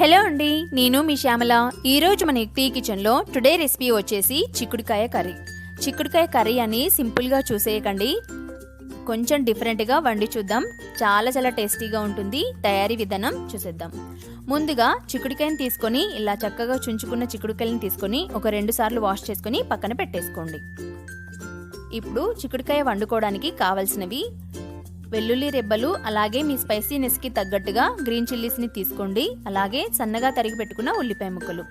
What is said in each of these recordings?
Hello అండి, నేను మీ శ్యామల. ఈరోజు మన ఎక్టీ కిచెన్లో టుడే రెసిపీ వచ్చేసి చిక్కుడుకాయ కర్రీ. చిక్కుడుకాయ కర్రీ అని సింపుల్గా చూసేయకండి, కొంచెం డిఫరెంట్గా వండి చూద్దాం. చాలా టేస్టీగా ఉంటుంది. తయారీ విధానం చూసేద్దాం. ముందుగా చిక్కుడుకాయని తీసుకొని ఇలా చక్కగా చుంచుకున్న చిక్కుడుకాయలను తీసుకొని ఒక 2 సార్లు వాష్ చేసుకొని పక్కన పెట్టేసుకోండి. ఇప్పుడు చిక్కుడుకాయ వండుకోవడానికి కావాల్సినవి వెల్లుల్లి రెబ్బలు, అలాగే మీ స్పైసీనెస్కి తగ్గట్టుగా గ్రీన్ చిల్లీస్ని తీసుకోండి. అలాగే సన్నగా తరిగి పెట్టుకున్న ఉల్లిపాయ ముక్కలు.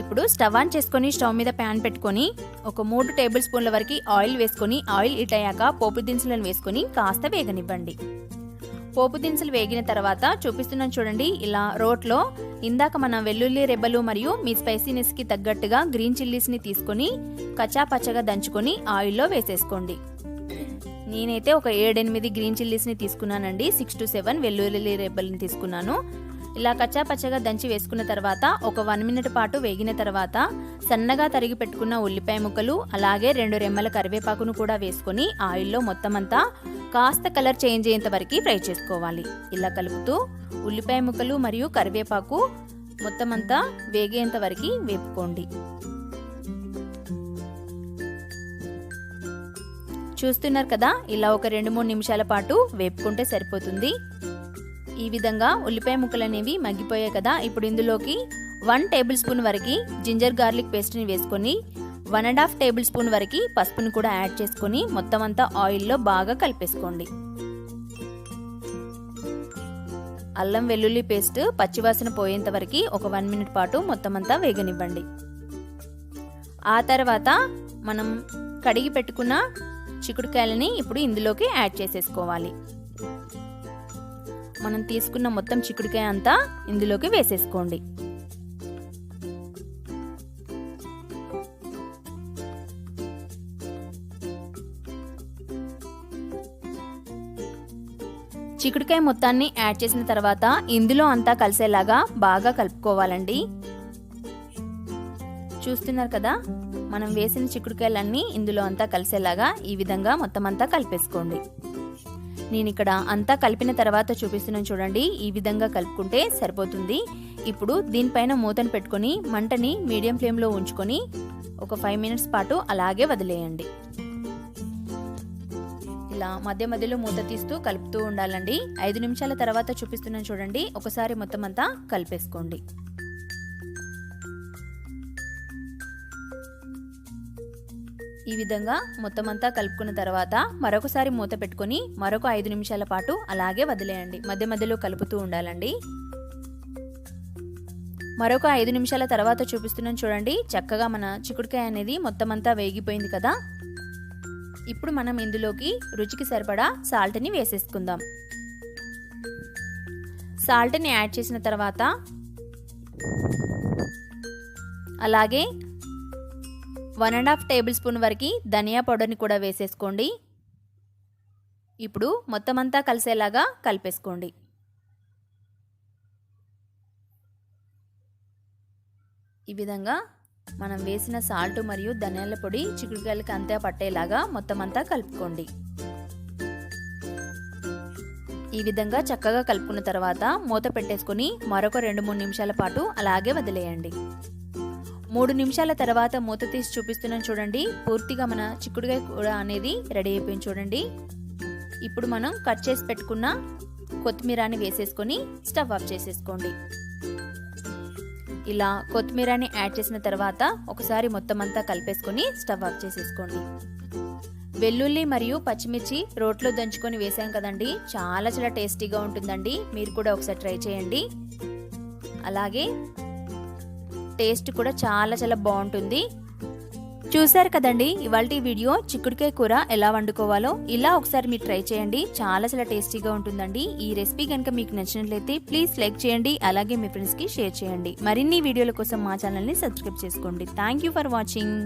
ఇప్పుడు స్టవ్ ఆన్ చేసుకొని స్టవ్ మీద ప్యాన్ పెట్టుకొని ఒక 3 టేబుల్ స్పూన్ల వరకు ఆయిల్ వేసుకొని ఆయిల్ హీట్ అయ్యాక పోపు దినుసులను వేసుకొని కాస్త వేగనివ్వండి. పోపు దినుసులు వేగిన తర్వాత చూపిస్తున్నాను చూడండి, ఇలా రోట్లో ఇందాక మన వెల్లుల్లి రెబ్బలు మరియు మీ స్పైసీనెస్కి తగ్గట్టుగా గ్రీన్ చిల్లీస్ని తీసుకొని కచ్చా పచ్చగా దంచుకొని ఆయిల్లో వేసేసుకోండి. నేనైతే ఒక 7-8 గ్రీన్ చిల్లీస్ని తీసుకున్నానండి. 6 to 7 వెల్లుల్లి రెబ్బల్ని తీసుకున్నాను. ఇలా కచ్చా పచ్చగా దంచి వేసుకున్న తర్వాత ఒక 1 మినిట్ పాటు వేగిన తర్వాత సన్నగా తరిగి పెట్టుకున్న ఉల్లిపాయ ముక్కలు, అలాగే 2 రెమ్మల కరివేపాకును కూడా వేసుకొని ఆయిల్లో మొత్తం అంతా కాస్త కలర్ చేంజ్ అయ్యేంత వరకు ఫ్రై చేసుకోవాలి. ఇలా కలుపుతూ ఉల్లిపాయ ముక్కలు మరియు కరివేపాకు మొత్తం అంతా వేగేంత వరకు వేపుకోండి. చూస్తున్నారు కదా, ఇలా ఒక 2-3 నిమిషాల పాటు వేపుకుంటే సరిపోతుంది. ఈ విధంగా ఉల్లిపాయ ముక్కలు అనేవి మగ్గిపోయాయి కదా. ఇప్పుడు ఇందులోకి 1 టేబుల్ స్పూన్ వరకు జింజర్ గార్లిక్ పేస్ట్ని వేసుకొని 1.5 టేబుల్ స్పూన్ వరకు పసుపుని కూడా యాడ్ చేసుకొని మొత్తం అంతా ఆయిల్లో బాగా కలిపేసుకోండి. అల్లం వెల్లుల్లి పేస్ట్ పచ్చివాసన పోయేంత వరకు ఒక 1 మినిట్ పాటు మొత్తం అంతా వేగనివ్వండి. ఆ తర్వాత మనం కడిగి పెట్టుకున్న చిక్కుడుకాయలని ఇప్పుడు ఇందులోకి యాడ్ చేసేసుకోవాలి. మనం తీసుకున్న మొత్తం చిక్కుడుకాయ అంతా ఇందులోకి వేసేసుకోండి. చిక్కుడుకాయ మొత్తాన్ని యాడ్ చేసిన తర్వాత ఇందులో అంతా కలిసేలాగా బాగా కలుపుకోవాలండి. చూస్తున్నారు కదా, మనం వేసిన చిక్కుడుకాయలన్నీ ఇందులో అంతా కలిసేలాగా ఈ విధంగా మొత్తం అంతా కలిపేసుకోండి. నేను ఇక్కడ అంతా కలిపిన తర్వాత చూపిస్తున్నాను చూడండి, ఈ విధంగా కలుపుకుంటే సరిపోతుంది. ఇప్పుడు దీనిపైన మూతను పెట్టుకొని మంటని మీడియం ఫ్లేమ్లో ఉంచుకొని ఒక 5 మినిట్స్ పాటు అలాగే వదిలేయండి. ఇలా మధ్యలో మూత తీస్తూ కలుపుతూ ఉండాలండి. 5 నిమిషాల తర్వాత చూపిస్తున్నాను చూడండి, ఒకసారి మొత్తం అంతా కలిపేసుకోండి. ఈ విధంగా మొత్తం అంతా కలుపుకున్న తర్వాత మరొకసారి మూత పెట్టుకొని మరొక 5 నిమిషాల పాటు అలాగే వదిలేయండి. మధ్యలో కలుపుతూ ఉండాలండి. మరొక 5 నిమిషాల తర్వాత చూపిస్తున్నాను చూడండి, చక్కగా మన చిక్కుడుకాయ అనేది మొత్తం అంతా వేగిపోయింది కదా. ఇప్పుడు మనం ఇందులోకి రుచికి సరిపడా సాల్ట్ని వేసేసుకుందాం. సాల్ట్ని యాడ్ చేసిన తర్వాత అలాగే 1.5 టేబుల్ స్పూన్ వరకు ధనియా పౌడర్ని కూడా వేసేసుకోండి. ఇప్పుడు మొత్తం అంతా కలిసేలాగా కలిపేసుకోండి. ఈ విధంగా మనం వేసిన సాల్ట్ మరియు ధనియాల పొడి చిక్కుడుకాయలకి అంతా పట్టేలాగా మొత్తం అంతా కలుపుకోండి. ఈ విధంగా చక్కగా కలుపుకున్న తర్వాత మూత పెట్టేసుకొని మరొక 2-3 నిమిషాల పాటు అలాగే వదిలేయండి. 3 నిమిషాల తర్వాత మూత తీసి చూపిస్తున్నాను చూడండి, పూర్తిగా మన చిక్కుడుకాయ కూర అనేది రెడీ అయిపోయింది చూడండి. ఇప్పుడు మనం కట్ చేసి పెట్టుకున్న కొత్తిమీరని వేసేసుకొని స్టవ్ ఆఫ్ చేసేసుకోండి. ఇలా కొత్తిమీరని యాడ్ చేసిన తర్వాత ఒకసారి మొత్తం అంతా కలిపేసుకొని స్టవ్ ఆఫ్ చేసేసుకోండి. వెల్లుల్లి మరియు పచ్చిమిర్చి రోట్లో దంచుకొని వేసాం కదండి, చాలా టేస్టీగా ఉంటుందండి. మీరు కూడా ఒకసారి ట్రై చేయండి. అలాగే టేస్ట్ కూడా చాలా బాగుంటుంది. చూసారు కదండి ఇవాల్టి వీడియో చిక్కుడుకాయ కూర ఎలా వండుకోవాలో. ఇలా ఒకసారి మీరు ట్రై చేయండి, చాలా టేస్టీగా ఉంటుందండి. ఈ రెసిపీ కనుక మీకు నచ్చినట్లయితే ప్లీజ్ లైక్ చేయండి, అలాగే మీ ఫ్రెండ్స్కి షేర్ చేయండి. మరిన్ని వీడియోల కోసం మా ఛానల్ని సబ్స్క్రైబ్ చేసుకోండి. Thank you for watching.